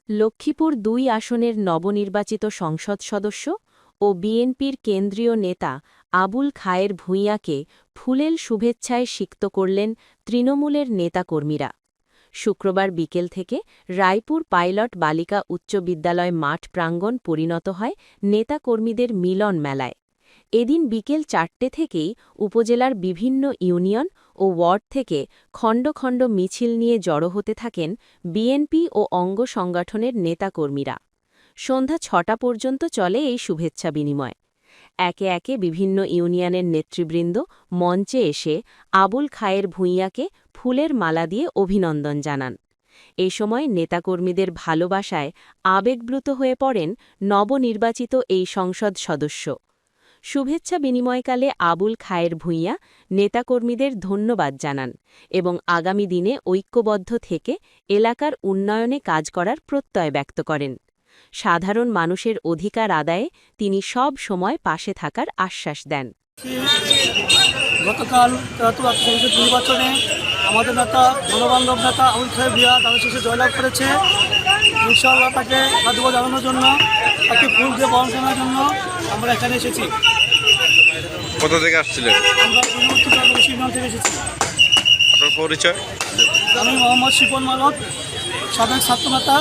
লক্ষ্মীপুর ২ আসনের নবনির্বাচিত সংসদ সদস্য ও বিএনপির কেন্দ্রীয় নেতা আবুল খায়ের ভূঁইয়াকে ফুলেল শুভেচ্ছায় সিক্ত করলেন তৃণমূলের নেতাকর্মীরা। শুক্রবার বিকেল থেকে রায়পুর পাইলট বালিকা উচ্চ বিদ্যালয় মাঠ প্রাঙ্গণ পরিণত হয় নেতাকর্মীদের মিলন মেলায়। এদিন বিকেল ৪টে থেকেই উপজেলার বিভিন্ন ইউনিয়ন ও ওয়ার্ড থেকে খণ্ড খণ্ড মিছিল নিয়ে জড়ো হতে থাকেন বিএনপি ও অঙ্গ সংগঠনের নেতাকর্মীরা। সন্ধ্যা ৬টা পর্যন্ত চলে এই শুভেচ্ছা বিনিময়। একে একে বিভিন্ন ইউনিয়নের নেতৃবৃন্দ মঞ্চে এসে আবুল খায়ের ভূঁইয়াকে ফুলের মালা দিয়ে অভিনন্দন জানান। এই সময় নেতাকর্মীদের ভালোবাসায় আবেগপ্লুত হয়ে পড়েন নবনির্বাচিত এই সংসদ সদস্য। শুভেচ্ছা বিনিময়কালে আবুল খায়ের ভূঁইয়া নেতাকর্মীদের ধন্যবাদ জানান এবং আগামী দিনে ঐক্যবদ্ধ থেকে এলাকার উন্নয়নে কাজ করার প্রত্যয় ব্যক্ত করেন। সাধারণ মানুষের অধিকার আদায়ে তিনি সব সময় পাশে থাকার আশ্বাস দেন। গতকাল সংসদ নির্বাচনে আমাদের নেতা গণবান্ধব নেতা আবুল খায়ের ভূঁইয়া তাদের শেষে জয়লাভ করেছে। ইনশাআল্লাহ তাকে সাধুবাদ জানানোর জন্য, তাকে ফুল দিয়ে বরণ করার জন্য আমরা এখানে এসেছি। কোথা থেকে আসছিলেন? আমরা ইউনিয়ন থেকে এসেছি। আপনার পরিচয়? আমি মোহাম্মদ শিপন মালক, সাবেক ছাত্র নেতা।